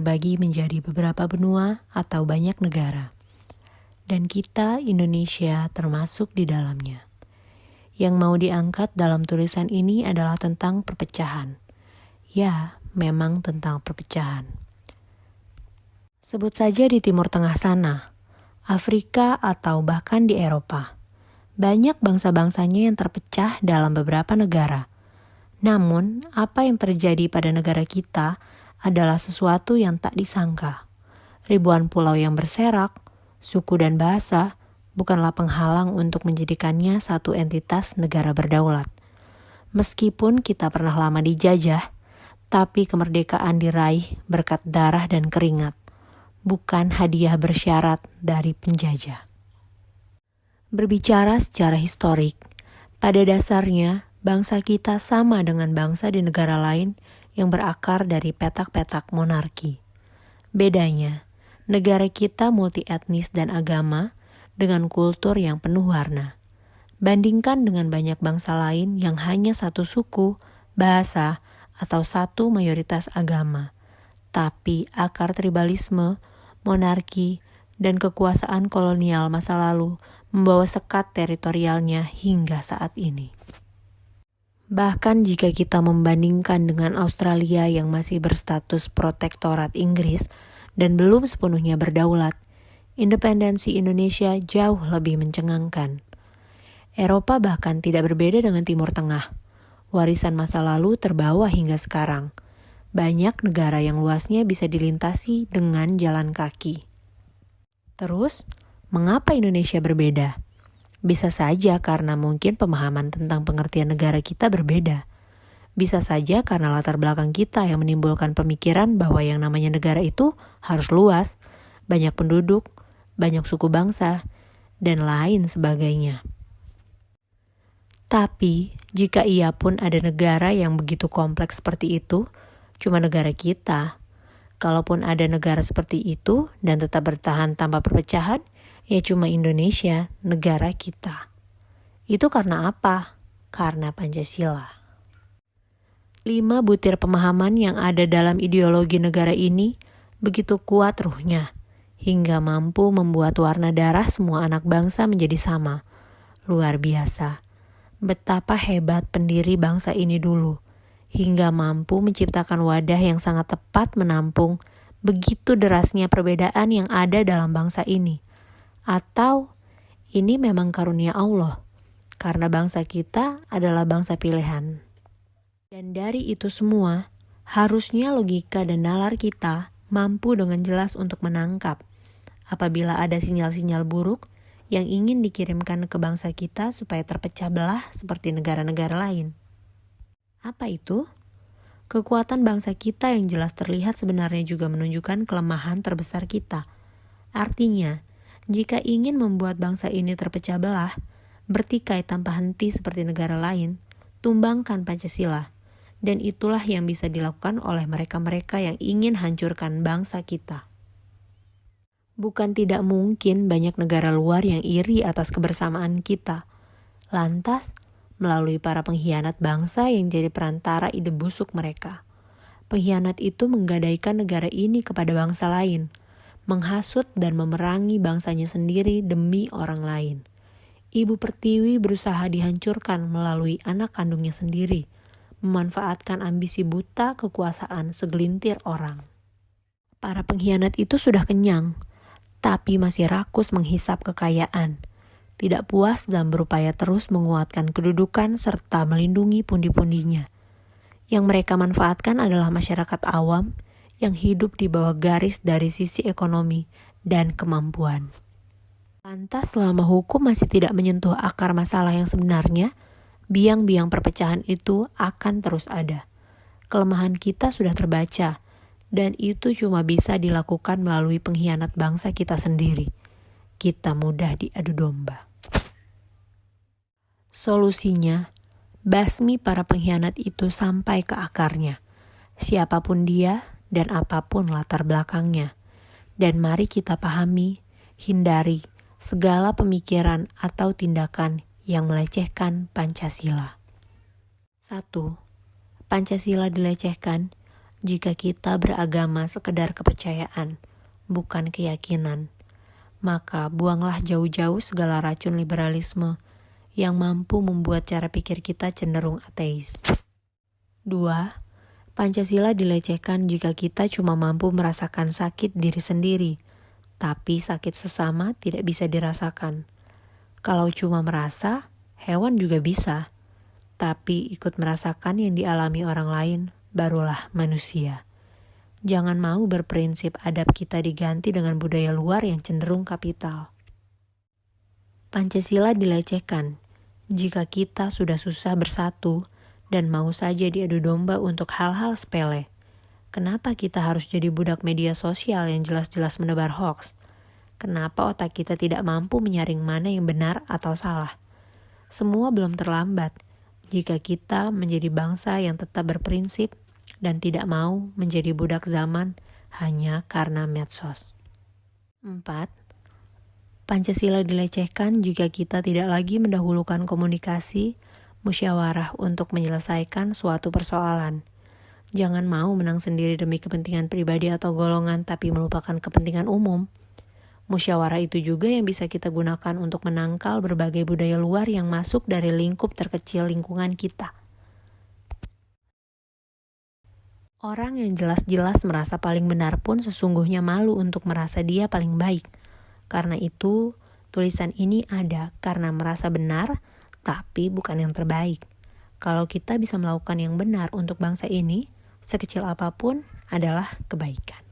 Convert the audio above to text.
terbagi menjadi beberapa benua atau banyak negara. Dan kita, Indonesia, termasuk di dalamnya. Yang mau diangkat dalam tulisan ini adalah tentang perpecahan. Ya, memang tentang perpecahan. Sebut saja di Timur Tengah sana, Afrika atau bahkan di Eropa. Banyak bangsa-bangsanya yang terpecah dalam beberapa negara. Namun, apa yang terjadi pada negara kita adalah sesuatu yang tak disangka. Ribuan pulau yang berserak, suku dan bahasa bukanlah penghalang untuk menjadikannya satu entitas negara berdaulat. Meskipun kita pernah lama dijajah, tapi kemerdekaan diraih berkat darah dan keringat, bukan hadiah bersyarat dari penjajah. Berbicara secara historik, pada dasarnya bangsa kita sama dengan bangsa di negara lain yang berakar dari petak-petak monarki. Bedanya, negara kita multi-etnis dan agama dengan kultur yang penuh warna. Bandingkan dengan banyak bangsa lain yang hanya satu suku, bahasa, atau satu mayoritas agama. Tapi akar tribalisme, monarki, dan kekuasaan kolonial masa lalu membawa sekat teritorialnya hingga saat ini. Bahkan jika kita membandingkan dengan Australia yang masih berstatus protektorat Inggris dan belum sepenuhnya berdaulat, independensi Indonesia jauh lebih mencengangkan. Eropa bahkan tidak berbeda dengan Timur Tengah. Warisan masa lalu terbawa hingga sekarang. Banyak negara yang luasnya bisa dilintasi dengan jalan kaki. Terus, mengapa Indonesia berbeda? Bisa saja karena mungkin pemahaman tentang pengertian negara kita berbeda. Bisa saja karena latar belakang kita yang menimbulkan pemikiran bahwa yang namanya negara itu harus luas, banyak penduduk, banyak suku bangsa, dan lain sebagainya. Tapi, jika ia pun ada negara yang begitu kompleks seperti itu, cuma negara kita. Kalaupun ada negara seperti itu dan tetap bertahan tanpa perpecahan, ya cuma Indonesia, negara kita. Itu karena apa? Karena Pancasila. 5 butir pemahaman yang ada dalam ideologi negara ini begitu kuat ruhnya, hingga mampu membuat warna darah semua anak bangsa menjadi sama. Luar biasa. Betapa hebat pendiri bangsa ini dulu, hingga mampu menciptakan wadah yang sangat tepat menampung begitu derasnya perbedaan yang ada dalam bangsa ini. Atau ini memang karunia Allah, karena bangsa kita adalah bangsa pilihan. Dan dari itu semua, harusnya logika dan nalar kita mampu dengan jelas untuk menangkap apabila ada sinyal-sinyal buruk yang ingin dikirimkan ke bangsa kita supaya terpecah belah seperti negara-negara lain. Apa itu? Kekuatan bangsa kita yang jelas terlihat sebenarnya juga menunjukkan kelemahan terbesar kita. Artinya, jika ingin membuat bangsa ini terpecah belah, bertikai tanpa henti seperti negara lain, tumbangkan Pancasila. Dan itulah yang bisa dilakukan oleh mereka-mereka yang ingin hancurkan bangsa kita. Bukan tidak mungkin banyak negara luar yang iri atas kebersamaan kita. Lantas, melalui para pengkhianat bangsa yang jadi perantara ide busuk mereka. Pengkhianat itu menggadaikan negara ini kepada bangsa lain, menghasut dan memerangi bangsanya sendiri demi orang lain. Ibu Pertiwi berusaha dihancurkan melalui anak kandungnya sendiri, memanfaatkan ambisi buta kekuasaan segelintir orang. Para pengkhianat itu sudah kenyang, tapi masih rakus menghisap kekayaan. Tidak puas dan berupaya terus menguatkan kedudukan serta melindungi pundi-pundinya. Yang mereka manfaatkan adalah masyarakat awam yang hidup di bawah garis dari sisi ekonomi dan kemampuan. Lantas selama hukum masih tidak menyentuh akar masalah yang sebenarnya, biang-biang perpecahan itu akan terus ada. Kelemahan kita sudah terbaca, dan itu cuma bisa dilakukan melalui pengkhianat bangsa kita sendiri. Kita mudah diadu domba. Solusinya, basmi para pengkhianat itu sampai ke akarnya. Siapapun dia dan apapun latar belakangnya. Dan mari kita pahami, hindari segala pemikiran atau tindakan yang melecehkan Pancasila. 1. Pancasila dilecehkan jika kita beragama sekedar kepercayaan, bukan keyakinan. Maka buanglah jauh-jauh segala racun liberalisme yang mampu membuat cara pikir kita cenderung ateis. 2. Pancasila dilecehkan jika kita cuma mampu merasakan sakit diri sendiri, tapi sakit sesama tidak bisa dirasakan. Kalau cuma merasa, hewan juga bisa, tapi ikut merasakan yang dialami orang lain, barulah manusia. Jangan mau berprinsip adab kita diganti dengan budaya luar yang cenderung kapital. Pancasila dilecehkan jika kita sudah susah bersatu dan mau saja diadu domba untuk hal-hal sepele. Kenapa kita harus jadi budak media sosial yang jelas-jelas menebar hoax? Kenapa otak kita tidak mampu menyaring mana yang benar atau salah? Semua belum terlambat jika kita menjadi bangsa yang tetap berprinsip dan tidak mau menjadi budak zaman hanya karena medsos. 4. Pancasila dilecehkan jika kita tidak lagi mendahulukan komunikasi, musyawarah untuk menyelesaikan suatu persoalan. Jangan mau menang sendiri demi kepentingan pribadi atau golongan tapi melupakan kepentingan umum. Musyawarah itu juga yang bisa kita gunakan untuk menangkal berbagai budaya luar yang masuk dari lingkup terkecil lingkungan kita. Orang yang jelas-jelas merasa paling benar pun sesungguhnya malu untuk merasa dia paling baik. Karena itu, tulisan ini ada karena merasa benar, tapi bukan yang terbaik. Kalau kita bisa melakukan yang benar untuk bangsa ini, sekecil apapun adalah kebaikan.